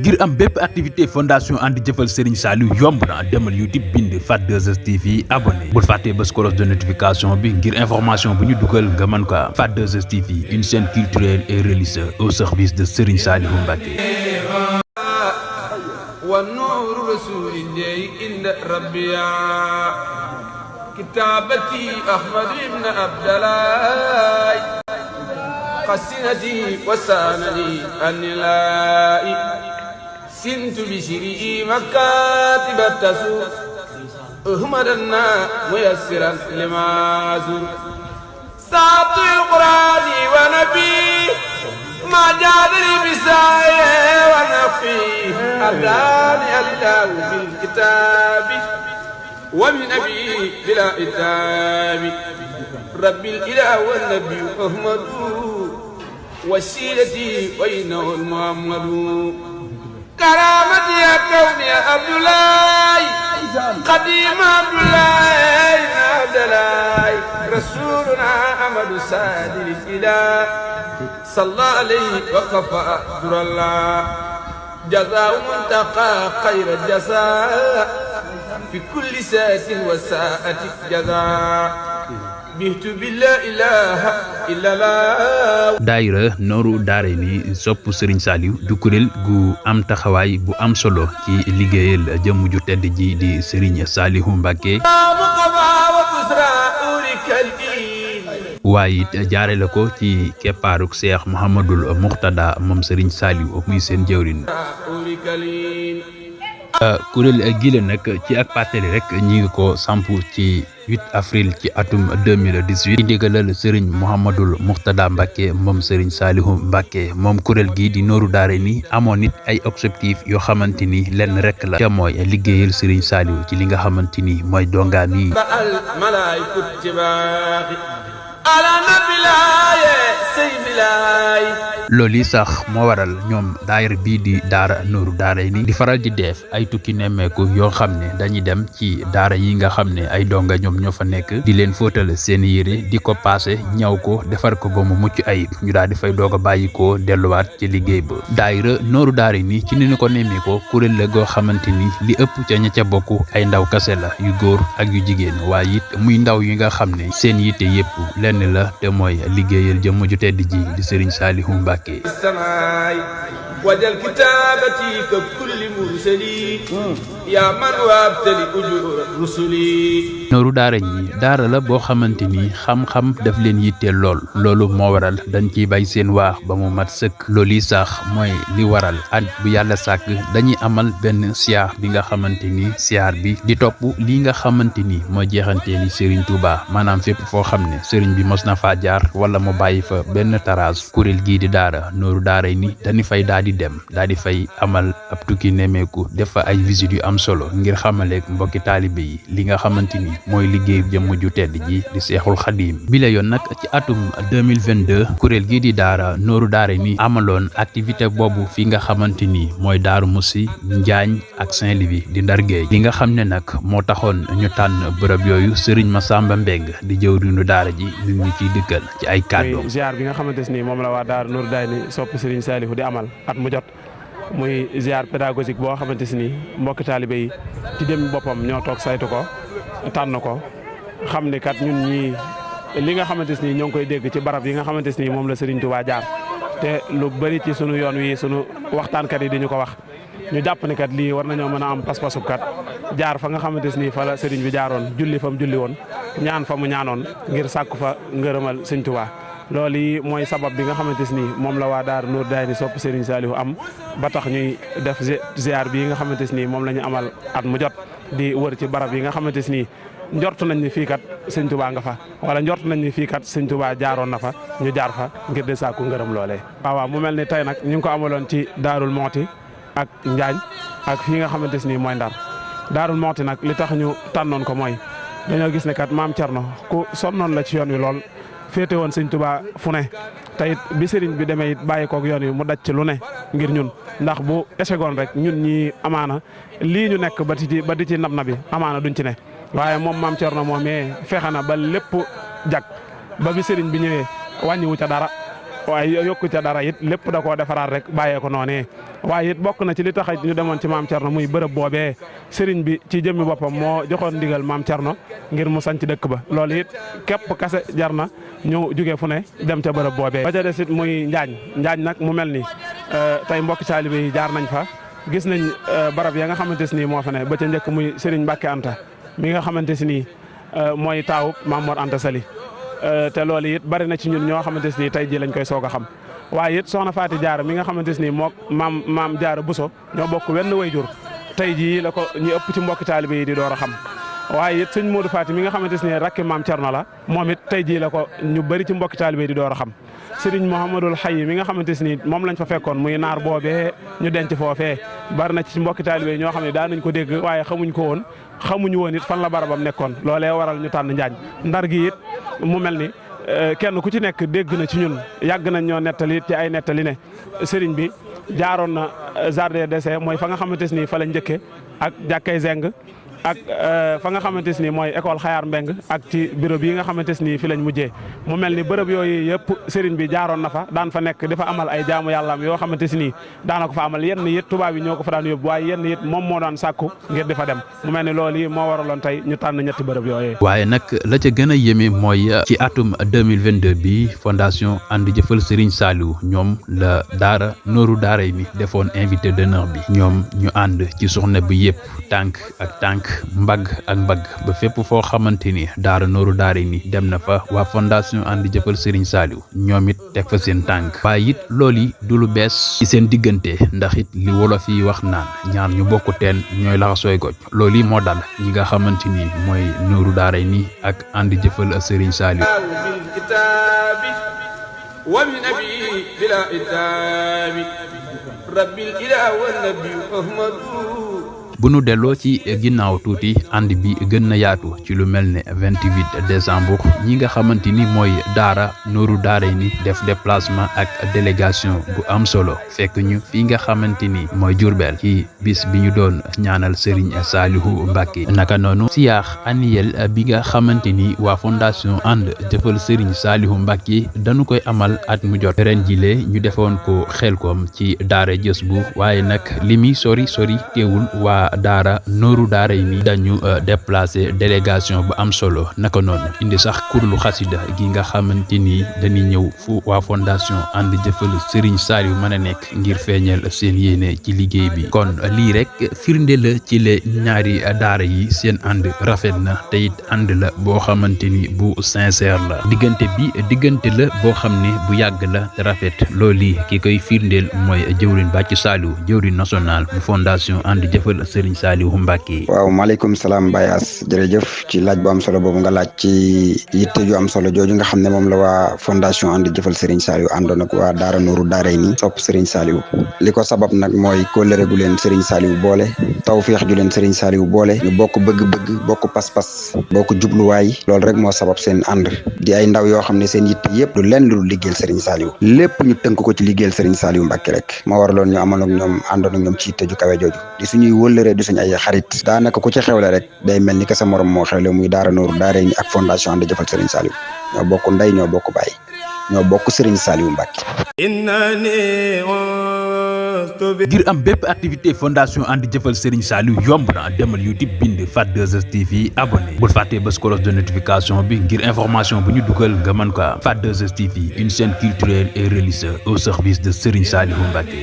ngir am bépp activité fondation ànd jëfal Serigne Saliou yomb na demal YouTube bind Fat 2S TV abonné bul fàttee bés cloche de notification bi ngir information bu ñu dugal nga mën ko am. Fat 2S TV, une chaîne culturelle et religieuse au service de Serigne Saliou Mbacké. ونور رسول الله إن ربي كتابتي أحمد بن عبد الله قسنتي وسانني النلائي سنت بشري مكاتب التسوق أهمدنا ميسرا لما زر ساعة القرآن ونبي ما جادني بسايا ونفي أداني الله بالكتاب ومن أبي بلا إتاب ربي الإله والنبي أحمد وسيلتي وإنه المحمد كرامتي يا كوني يا عبد الله قديم عبد الله عبد الله رسولنا أحمد سادر الإله صلى عليه وكفى در الله جزاء منتقى خير الجزاء في كل ساعة وساعة جزاء بهت بالله إله إلا الله. daayira Nooru Daarayni sopp Serigne Saliou du kuréel gu am taxawaay bu am solo ci liggéeyal jëmm ju tedd ji di Serigne Saliou Mbacké waaye it jaarale ko ci keppaaruk Cheikh Mouhamadoul Mourtada moom Serigne Saliou muy seen jëwriñ. kuréel gile nag ci ak pàttali rek ñi ngi ko samp ci 8 avril ci atum 2018 ci ndigalal Serigne Mouhamadoul Mourtada Mbacké moom Serigne Saliou Mbacké moom kuréel gi di Nooru Daarayni amoon nit ay objectif yoo xamante ni lenn rek la ca mooy liggéeyal Serigne Saliou ci li nga xamante ni mooy dongaam yi. loolu yi sax moo waral ñoom daayira bii di daara Nooru Daarayni di faral di def ay tukki nemmeeku yoo xam ne dañuy dem ci daara yi nga xam ne ay donga ñoom ñoo fa nekk di leen fóotal seen yére di ko paase ñaw ko defar ko ba mu mucc ayib ñu daal di fay doog a bàyyi ko delluwaat ci liggéey ba. daayira Nooru Daarayni ci ni ñu ko nemmeekoo kuréel la goo xamante ni li ëpp ca ña ca bokk ay ndaw kase la yu góor ak yu jigéen waaye it muy ndaw yi nga xam ne seen yitte yépp lenn la te mooy liggéeyal jëmm ju tedd ji di Serigne Saliou Mbacké. وجل كتابتي ككل مرسلي يا من وابتلي أجور رسلي. Nooru Daarayni daara la boo xamante ni xam-xam daf leen yitteel loolu moo waral dañ ciy bay seen waax ba mu mat sëkk. loolu yi sax mooy li waral at bu yàlla sàkk dañuy amal benn siyaar bi nga xamante ni siyaar bi di topp lii nga xamante ni mooy jeexanteeli Serigne Touba maanaam fépp foo xam ne Serigne bi mos na faa jaar wala mu bàyyi fa benn taraas kuréel gii di daara Nooru Daarayni dañu fay daal di dem daal di fay amal ab tukki nemmeeku def fa ay visite yu am solo ngir xamaleek mbokki taalibe yi li nga xamante ni mooy liggéey jëmm ju tedd ji di Seexul Xadiim bi la yoon nag ci atum 2022 kuréel gii di daara Nooru Daarayni amaloon activité boobu fi nga xamante ni mooy Daaru Musi Njaañ ak Saint-Louis di Ndar Géej li nga xam ne nag moo taxoon ñu tànn bërëb yooyu Serigne Massamba Mbeng di jëwriñu daara ji ñu ngi ciy dëkkal ci ay kàddoom. ziar bi nga xamante ni moom la waa daara Nooru Daarayni sopp Serigne Saliou di amal at mu jot muy ziar pédagogique boo xamante ni mbokki taalibe yi ci dem boppam ñoo toog saytu ko tànn ko xam ne kat ñun ñii li nga xamante ni ñoo ngi koy dégg ci barab yi nga xamante ni moom la Serigne Touba jaar te lu bëri ci sunu yoon wi sunu waxtaankat yi di ñu ko wax ñu jàpp ne kat lii war nañoo mën a am pas-pasu kat jaar fa nga xamante ni fa la Serigne bi jaaroon julli fa mu julli woon ñaan fa mu ñaanoon ngir sàkku fa ngërëmal Serigne Touba. loolu yi mooy sabab bi nga xamante ni moom la waa daara Nooru Daarayni sopp Serigne Saliou am ba tax ñuy def ziar bi nga xamante ni moom la ñu amal at mu jot di wër ci barab yi nga xamante ni njort nañ ni fii kat Sëñ Touba nga fa wala njort nañ ni fii kat Sëñ Touba jaaroon na fa ñu jaar fa ngir de sàkku ngërëm loolee. waaw mu mel ni tey nag ñu ngi ko amaloon ci Daarul Mooti ak Njaañ ak fii nga xamante ni mooy Ndar Daarul Mooti nag li tax ñu tànnoon ko mooy dañoo gis ne kat maam Thierno ku sonnoon la ci yoon wi lool. féete woon Sëñ Touba fu ne te it bi sëriñ bi demee it bàyyi koog yoon wi mu daj ci lu ne ngir ñun ndax bu échegoon rek ñun ñi amaana lii ñu nekk ba di ci nab na bi amaana duñ ci ne waaye moom maam Thierno moom fexe na ba lépp jag ba bi sëriñ bi ñëwee wàññiwu ca dara waaye yokku ca dara it lépp da koo defaraat rek bàyyee ko noonee waaye it bokk na ci li tax ñu demoon ci maam Thierno muy bërëb boobee sëriñ bi ci jëmmi boppam moo joxoon ndigal maam Thierno ngir mu sanc dëkk ba loolu it képp kase jar na ñu jugee fu ne dem ca bërëb boobee. ba ca des it muy Njaañ nag mu mel ni tey mbokki taalibe yi jaar nañ fa gis nañ barab ya nga xamante si nii moo fa ne ba ca njëkk muy Serigne Mbacke Anta mi nga xamante si nii mooy taawub Maam Mor Anta Sali te loolu it bari na ci ñun ñoo xamante si nii tey jii lañ koy soog a xam waaye it soxna Faati Jaara mi nga xamante si nii mook maam Jaara Buso ñoo bokk wenn wayjur tey jii la ko ñi ëpp ci mbokki taalibe yi di door a xam waaye it sëñ Modou Faati mi nga xamante si nii rakki maam Cerno la moom it tey jii la ko ñu bëri ci mbokki taalibe yi di door a xam Sëriñ Mouhamadul Xay mi nga xamante si nii moom lañ fa fekkoon muy naar boobee ñu denc foofee bari na ci mbokki taalibe yi ñoo xam ne daan nañ ko dégg waaye xamuñ ko woon xamuñu woon it fan la barabam nekkoon loolee waral ñu tànn Njaañ Ndar gi it mu mel ni kenn ku ci nekk dégg na ci ñun yàgg nañ ñoo nettali ci ay nettali ne sëriñ bi jaaroon na jardin d'essai mooy fa nga xamante si nii fa la njëkke ak jàkkay zeng ak fa nga xamante ni mooy école Xayaar Mbeng ak ci bureau bi nga xamante ni fi lañ mujjee mu mel ni bërëb yooyu yëpp sëriñ bi jaaroon na fa daan fa nekk dafa amal ay jaamu yàllaam yoo xamante ni daana ko fa amal yenn it tubaab yi ñoo ko fa daan yóbbu waaye yenn it moom moo daan sàkku ngir di fa dem mu mel ni loolu yi moo waraloon tey ñu tànn ñetti bërëb yooyu. waaye nag la ca gën a yéeme mooy ci atum 2022 bi fondation ànd jëfal Serigne Saliou ñoom la daara nooru daara yi mi defoon invité d'honneur bi ñoom ñu ànd ci soxna bi yëpp tànk ak tànk mbagg ak mbagg ba fépp foo xamante ni daara nooru daara ni dem na fa waa fondation ànd jëfal Serigne Saliou ñoom it teg fa seen tànk waaye it loolu yi du lu bees ci seen diggante ndax it li wolof yi wax naan ñaar ñu bokk teen ñooy laxasooy goj loolu yi moo dal ñi nga xamante ni mooy nooru daara ni ak ànd jëfal Serigne Saliou wa min abi bila itabi rabbil ilah wa nabi ahmadu bu nu delloo ci ginnaaw tuuti ànd bi gën na yaatu ci lu mel ne 28 décembre ñi nga xamante ni mooy daara nooru daara ni def déplacement ak délégation bu am solo fekk ñu fi nga xamante ni mooy Jurbel ci bis bi ñu doon ñaanal Serigne Saliou Mbacké naka noonu siyaax annuel bi nga xamante ni waa fondation ànd jëfal Serigne Saliou Mbacké dañu koy amal at mu jot ren jile ñu defoon ko Xelkom ci daara jës bu waaye nag li muy sori teewul waa daara nooru daara yi ni dañu déplacé délégation bu am solo naka noonu indi sax kurlu xasida gi nga xamante ni dañuy ñëw fu waa fondation ànd jëfal Serigne Saliou mën a nekk ngir feeñal seen yéene ci liggéey bi kon lii rek firnde la ci le ñaari daara yi seen ànd rafet na te it ànd la boo xamante ni bu sincère la diggante la boo xam ne bu yàgg la te rafet loolu ki koy firndeel mooy jëwriñ Bàcc Saliou jëwriñ national bu fondation ànd jëfal Serigne Saliou Mbacké. waaw maaleykum salaam Baye As jërëjëf ci laaj bu am solo boobu nga laaj ci yitte ju am solo jooju nga xam ne moom la waa fondation ànd jëfal Serigne Saliou àndoon ak waa daara nooru daara ni sopp Serigne Saliou li ko sabab nag mooy kóllëre gu leen Serigne Saliou boole tawfeex ju leen Serigne Saliou boole ñu bokk bëgg-bëgg bokk pas-pas bokk jubluwaay loolu rek moo sabab seen ànd di ay ndaw yoo xam ne seen yitte yëpp du lenn lu liggéeyal Serigne Saliou lépp ñu tënk ko ci liggéeyal Serigne Saliou Mbacké rek moo waraloon ñu amoon ak ñoom àndoon ak ñoom ci yitte ju kawe jooju di suñuy wëllëree di suñu ay xarit daanaka ku ci xewle rek day mel ni que sa morom moo xewle muy daara nooru daara ni ak fondation ànd jëfal Serigne Saliou ñoo bokk ndey ñoo bokk baay ñoo bokk Serigne Saliou Mbacké. ngir am bépp activité fondation ànd jëfal Serigne Saliou yomb na demal YouTube bind FAT2S TV abonné bul fàttee bës cloche de notification bi ngir information bu ñu dugal nga mën ko am FAT2S TV une chaîne culturelle et religieuse au service de Serigne Saliou Mbacké.